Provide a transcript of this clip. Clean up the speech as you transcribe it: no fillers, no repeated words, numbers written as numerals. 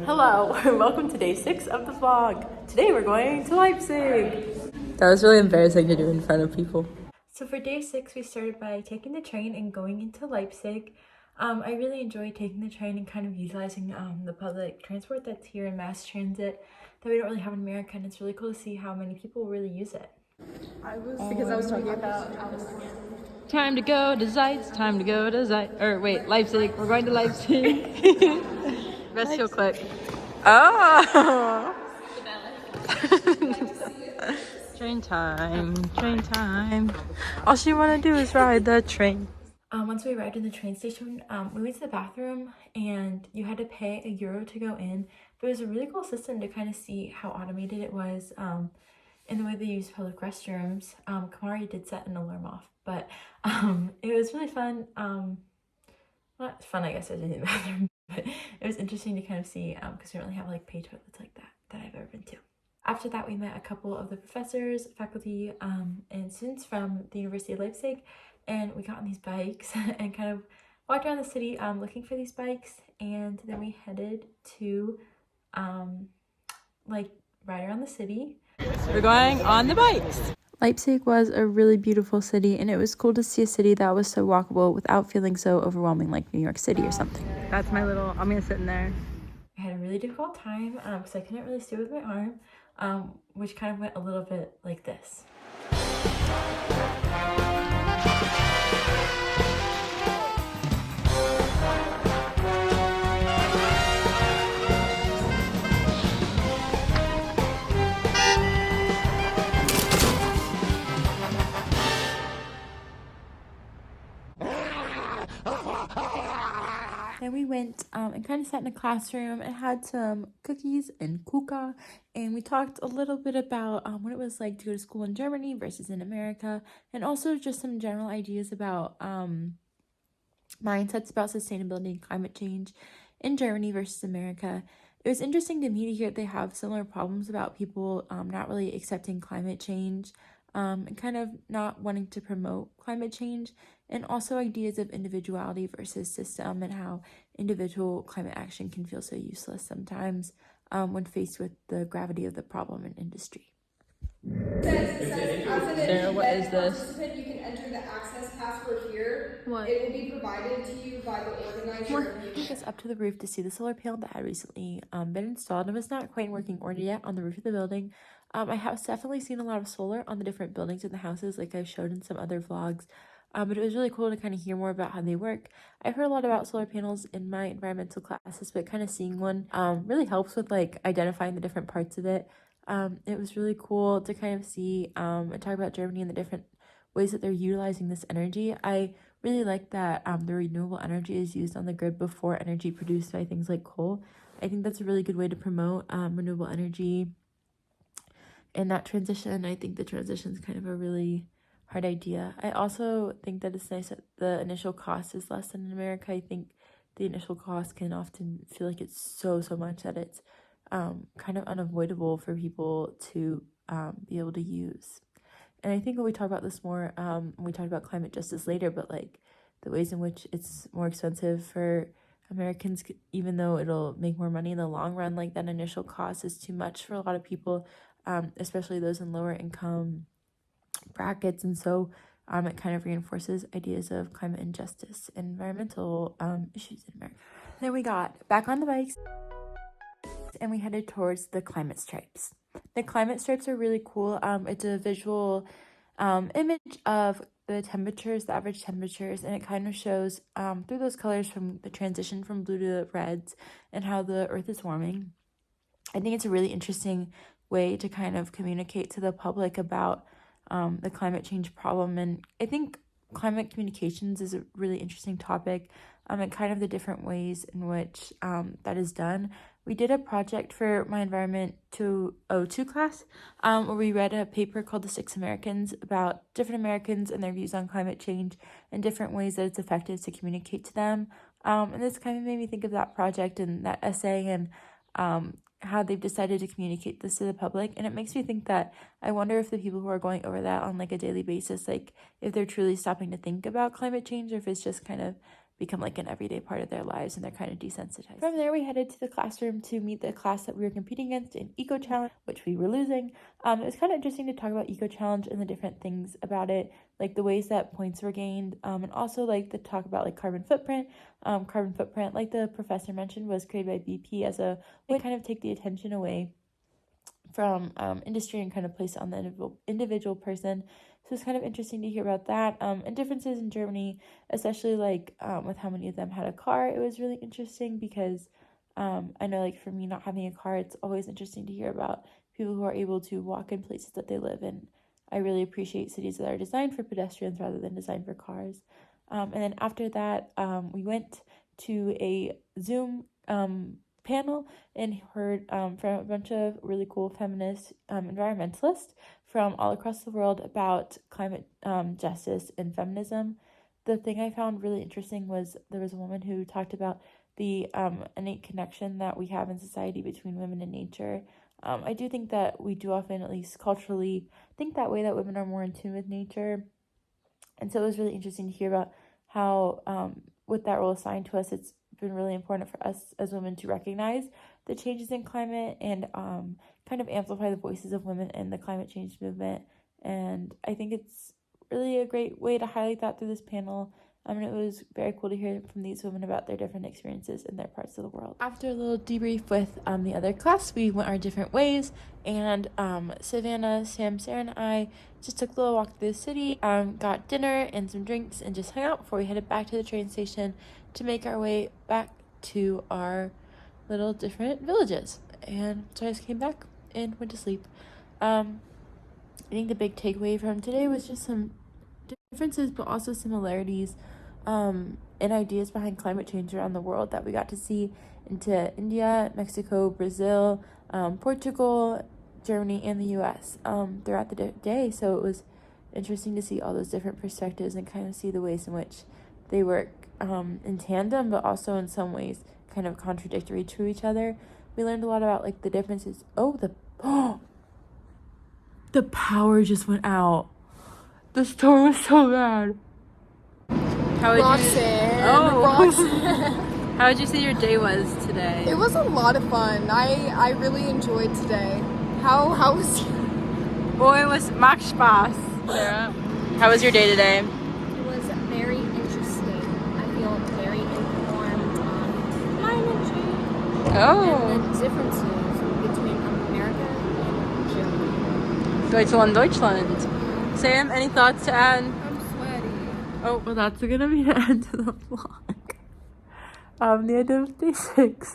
Hello, welcome to day 6 of the vlog. Today we're going to Leipzig. That was really embarrassing to do in front of people. So for day 6, we started by taking the train and going into Leipzig. I really enjoyed taking the train and kind of utilizing the public transport that's here in mass transit that we don't really have in America, and it's really cool to see how many people really use it. Because I was talking about Time to go to Zeitz, time to go to Zeitz, or wait, Leipzig. We're going to Leipzig. Best heel click. Oh! Train time, train time. All she want to do is ride the train. Once we arrived in the train station, we went to the bathroom and you had to pay €1 to go in. But it was a really cool system to kind of see how automated it was in the way they use public restrooms. Kamari did set an alarm off, but it was really fun. Not fun, I guess, I didn't in the bathroom, but it was interesting to kind of see because we don't really have like pay toilets like that I've ever been to. After that, we met a couple of the professors, faculty, and students from the University of Leipzig, and we got on these bikes and kind of walked around the city looking for these bikes, and then we headed to like ride around the city. We're going on the bikes. Leipzig was a really beautiful city, and it was cool to see a city that was so walkable without feeling so overwhelming like New York City or something. that's my little, I'm gonna sit in there. I had a really difficult time because I couldn't really stay with my arm, which kind of went a little bit like this. Then we went and kind of sat in a classroom and had some cookies and kuka, and we talked a little bit about what it was like to go to school in Germany versus in America, and also just some general ideas about mindsets about sustainability and climate change in Germany versus America. It was interesting to me to hear they have similar problems about people not really accepting climate change and kind of not wanting to promote climate change, and also ideas of individuality versus system and how individual climate action can feel so useless sometimes when faced with the gravity of the problem in industry. Sarah, what is this? You can enter the access password here. What? It will be provided to you by the organizer. I took us up to the roof to see the solar panel that had recently been installed and was not quite in working order yet on the roof of the building. I have definitely seen a lot of solar on the different buildings in the houses, like I showed in some other vlogs. But it was really cool to kind of hear more about how they work. I've heard a lot about solar panels in my environmental classes, but kind of seeing one really helps with like identifying the different parts of it. It was really cool to kind of see and talk about Germany and the different ways that they're utilizing this energy. I really like that the renewable energy is used on the grid before energy produced by things like coal. I think that's a really good way to promote renewable energy and that transition. I think the transition is kind of a really hard idea. I also think that it's nice that the initial cost is less than in America. I think the initial cost can often feel like it's so much that it's kind of unavoidable for people to be able to use. And I think when we talk about this more, we talk about climate justice later, but like the ways in which it's more expensive for Americans, even though it'll make more money in the long run, like that initial cost is too much for a lot of people, especially those in lower income brackets. And so it kind of reinforces ideas of climate injustice and environmental issues in America. Then we got back on the bikes and we headed towards the climate stripes. The climate stripes are really cool. It's a visual image of the temperatures, the average temperatures, and it kind of shows through those colors from the transition from blue to reds and how the earth is warming. I think it's a really interesting way to kind of communicate to the public about the climate change problem. And I think climate communications is a really interesting topic and kind of the different ways in which that is done. We did a project for my Environment 202 class where we read a paper called The Six Americans about different Americans and their views on climate change and different ways that it's effective to communicate to them. And this kind of made me think of that project and that essay and how they've decided to communicate this to the public. And it makes me think that I wonder if the people who are going over that on like a daily basis, like if they're truly stopping to think about climate change or if it's just kind of become like an everyday part of their lives and they're kind of desensitized. From there, we headed to the classroom to meet the class that we were competing against in Eco Challenge, which we were losing. It was kind of interesting to talk about Eco Challenge and the different things about it, like the ways that points were gained, and also like the talk about like carbon footprint. Carbon footprint, like the professor mentioned, was created by BP as a way to kind of take the attention away from industry and kind of place it on the individual person. So it's kind of interesting to hear about that, and differences in Germany, especially like with how many of them had a car. It was really interesting because I know like for me not having a car, it's always interesting to hear about people who are able to walk in places that they live in. I really appreciate cities that are designed for pedestrians rather than designed for cars. And then after that, we went to a Zoom panel and heard from a bunch of really cool feminist environmentalists from all across the world about climate justice and feminism. The thing I found really interesting was there was a woman who talked about the innate connection that we have in society between women and nature. I do think that we do often, at least culturally, think that way, that women are more in tune with nature. And so it was really interesting to hear about how, with that role assigned to us, it's been really important for us as women to recognize the changes in climate and kind of amplify the voices of women in the climate change movement. And I think it's really a great way to highlight that through this panel. And it was very cool to hear from these women about their different experiences in their parts of the world. After a little debrief with the other class, we went our different ways, and Savannah, Sam, Sarah, and I just took a little walk through the city, got dinner and some drinks, and just hung out before we headed back to the train station to make our way back to our little different villages. And so I just came back and went to sleep. I think the big takeaway from today was just some differences but also similarities and ideas behind climate change around the world that we got to see into India, Mexico, Brazil, Portugal, Germany, and the US throughout the day. So it was interesting to see all those different perspectives and kind of see the ways in which they work in tandem, but also in some ways kind of contradictory to each other. We learned a lot about like the differences. The power just went out. The storm was so bad. How would Roxanne. How would you say your day was today? It was a lot of fun. I really enjoyed today. How was Boy, it was Max Spaß. Sarah, how was your day today? It was very interesting. I feel very informed on climate change Oh, and the differences between America and Germany. Deutschland. Sam, any thoughts to add? I'm sweaty. Oh, well, that's gonna be the end of the vlog. The end of day 6.